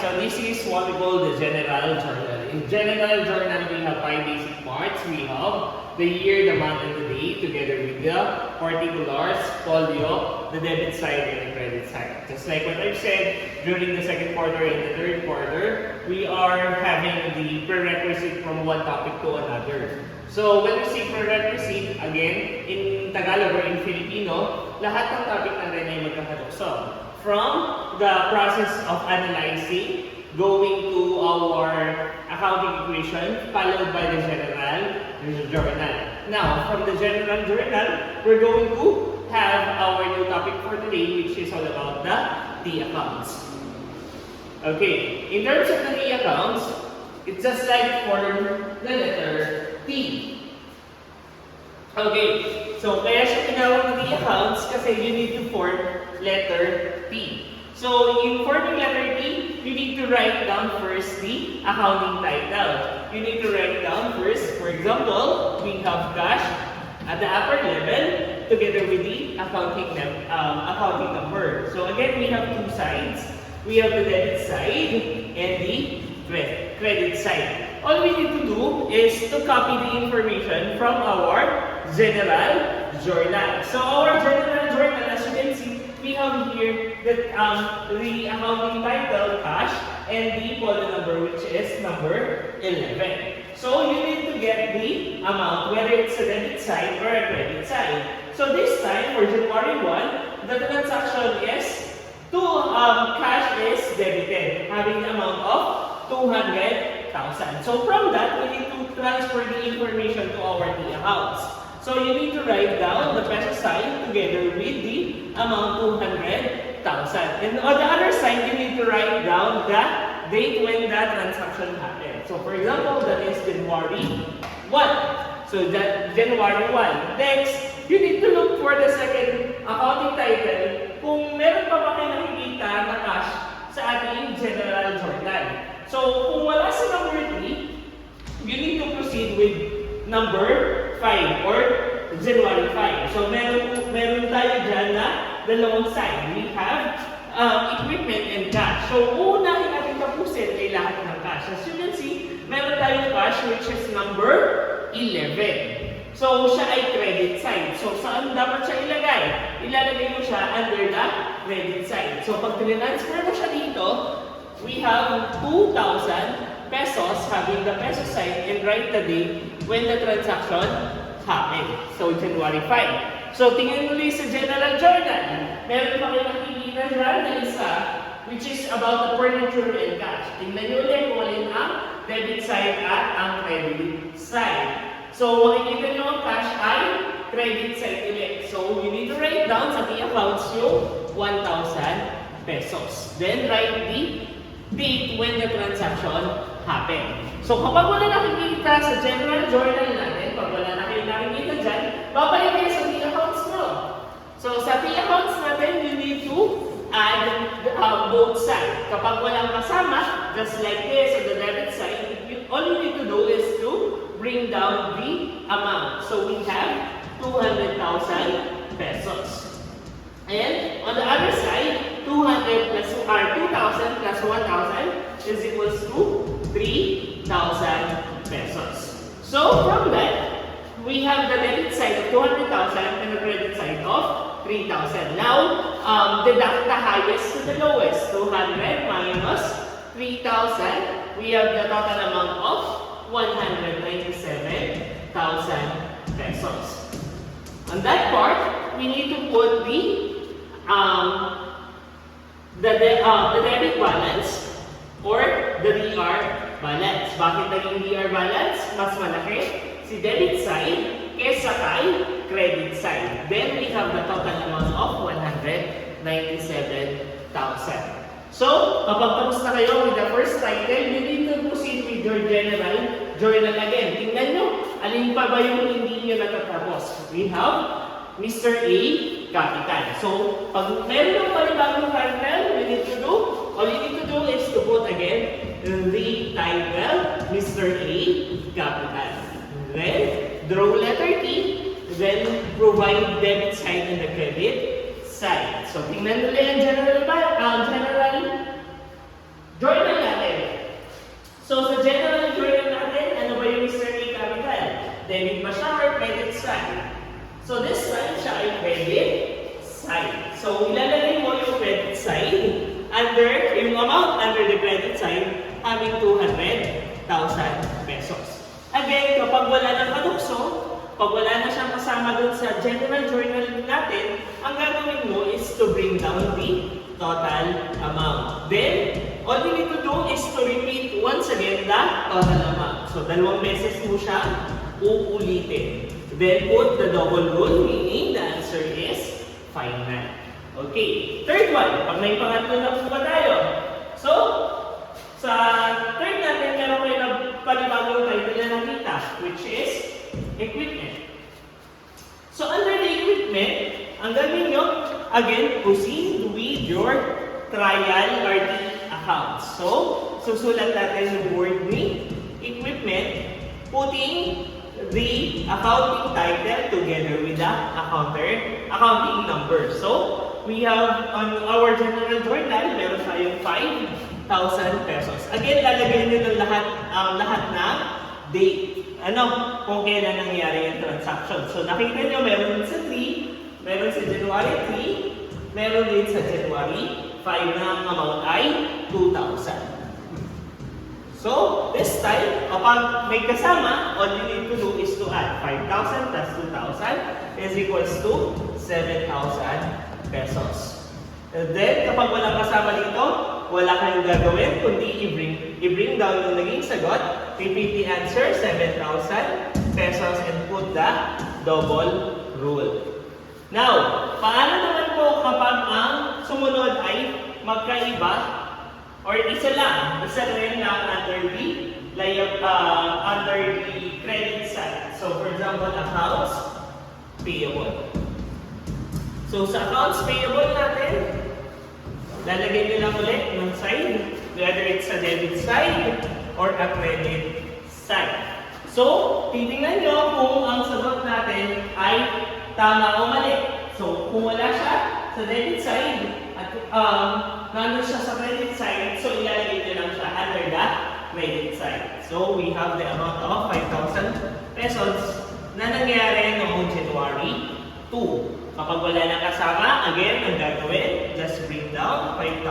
so this is what we call the general journal. In general journal, we have 5 basic parts. We have the year, the month, and the day, together with the particulars, folio, the debit side, and the credit side. Just like what I've said, during the second quarter and the third quarter, we are having the prerequisite from one topic to another. So when we say prerequisite, again, in Tagalog or in Filipino, lahat ng topic natin ay magkakatukso. From the process of analyzing, going to our accounting equation, followed by the general journal. Now, from the general journal, we're going to have our new topic for today, which is all about the accounts. Okay, in terms of the accounts, it's just like for the letter T. Okay, so kaya siya tinawag ng accounts kasi you need to form letter T. So, in forming letter T, you need to write down first the accounting title. You need to write down first, for example, we have cash at the upper level together with the accounting number. So, again, we have two sides. We have the debit side and the credit side. All we need to do is to copy the information from our general journal. So, our general journal, as you can see, we have here the accounting title, cash, and the folio number, which is number 11. So you need to get the amount, whether it's a debit side or a credit side. So this time, for January 1, the transaction is cash is debited, having the amount of 200,000. So from that, we need to transfer the information to our T accounts. So you need to write down the peso sign together with the amount 200,000. And on the other side, you need to write down the date when that transaction happened. So for example, that is January 1. So that January 1. Next, you need to look for the second accounting title kung meron pa ba kayo nakikita na cash sa ating general journal. So kung wala sa number 3, you need to proceed with number 5 or January 5. So meron tayo dyan na dalawang side. We have equipment and cash. So unahin natin tapusin ay lahat ng cash. As you can see, meron tayong cash which is number 11. So siya ay credit side. So saan dapat siya ilagay? Ilalagay mo siya under the credit side. So pag transfer mo siya dito, we have 2,000 pesos having the peso side and write the date when the transaction happened. So, January 5. So, tingnan mo ulit sa general journal. Meron pa kayo nakikita dyan na isa which is about the furniture and cash. Tingnan nyo ulit kung alin ang debit side at ang credit side. So, makikita nyo ang cash ay credit side ulit. So, you need to write down sa T accounts yung 1,000 pesos. Then, write the date when the transaction happened. So, kapag wala nakikita sa general journal natin, pag wala na kayo nakikita dyan, babalik kayo sa T accounts mo. So, sa T accounts natin, you need to add both sides. Kapag walang kasama, just like this on the debit side, all you need to do is to bring down the amount. So, we have 200,000 pesos. And on the other side, 2,000 plus 1,000 is equals to 3,000 pesos. So from that, we have the debit side of 200,000 and the credit side of 3,000. Now, deduct the highest to the lowest. 200 minus 3,000. We have the total amount of 197,000 pesos. On that part, we need to put the debit balance or the DR balance. Bakit naging DR balance? Mas malaki si debit side kesa kay credit side. Then we have the total amount of 197,000. So, kapag tapos na kayo with the first title, you need to proceed with your general journal again. Tingnan nyo, alin pa ba yung hindi nyo natatapos? We have Mr. A, capital. So, pag meron ng panibagong title, all you need to do is to put again the title, Mr. A, capital. Then, draw letter T, then provide debit side and the credit side. So, tingnan ulit ang general journal Debit ba siya or credit side? So this time, siya ay credit side. So ilalagay mo yung credit side under, yung amount under the credit side having 200,000 pesos. Again, kapag wala ng kadukso, pag wala na siyang kasama dun sa general journal natin, ang gagawin mo is to bring down the total amount. Then, all you need to do is to repeat once again the total amount. So, 2 beses mo siya uulitin. Then, put the double rule, meaning the answer is final. Okay, third one. Pag may pangatlo na po ba tayo? So, sa third natin, meron kayo na panibagong title na nakita, which is equipment. So, under the equipment, ang gagawin nyo, again, proceed with your trial RT accounts. So, susulat natin yung word ni equipment, putting the accounting title together with the accounting number. So, we have on our general journal, meron tayong 5,000 pesos. Again, lalagay nyo ng lahat na date. Kung kailan nangyari yung transaction. So, nakita nyo, meron sa 3, meron sa January 3, meron din sa January 5 na ang amount ay 2,000. So, this time, kapag may kasama, all you need to do is to add 5,000 plus 2,000 is equals to 7,000 pesos. And then, kapag walang kasama dito, wala kayong gagawin, kundi i-bring down yung naging sagot, repeat the answer, 7,000 pesos, and put the double rule. Now, paano naman po kapag ang sumunod ay magkaiba or isa rin lang under the credit side. So, for example, accounts payable. So, sa accounts payable natin, lalagay nyo lang ulit ng side, whether it's a debit side or a credit side. So, titingnan nyo kung ang sagot natin ay tama o mali. So, kung wala siya sa debit side at nandun siya sa credit side, so ilalagay nyo lang siya under the credit side. So, we have the amount of 5,000 pesos na nangyari noong January 2. Kapag wala na kasama, again, ang gagawin, just bring down 5,000.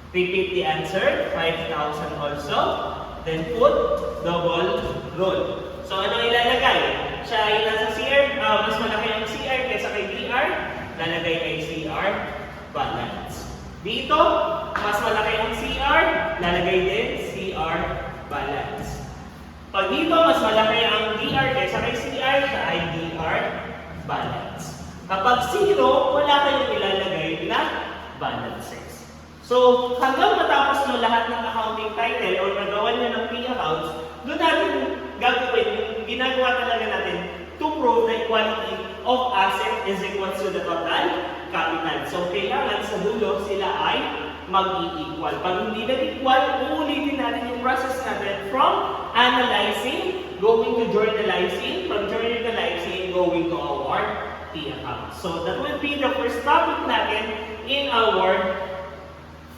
Repeat the answer, 5,000 also. Then put double rule. So, ano ilalagay? Siya ay nasa CR, mas malaki ang CR kaysa kay DR, lalagay kay CR balance. Dito, mas malaki ang CR, lalagay din CR balance. Pag dito, mas malaki ang DR kaysa kay CR, siya ay DR balance. Kapag 0, wala kayong ilalagay na balances. So, hanggang matapos nyo lahat ng accounting title or nagawa nyo ng P-accounts, doon natin gagawin yung ginagawa talaga natin to prove the equality of asset is equal to the total capital. So, kailangan sa dulo sila ay mag-i-equal. Pag hindi nag-equal, uulitin natin yung process natin from analyzing, going to journalizing, from journalizing, going to our P-account. So, that will be the first topic natin in our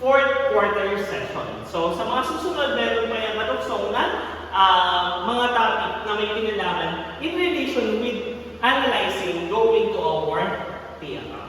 fourth quarter session. So, sa mga susunod, meron pa yung matuksong na mga topic na may kinalaman in relation with analyzing, going to our P-account.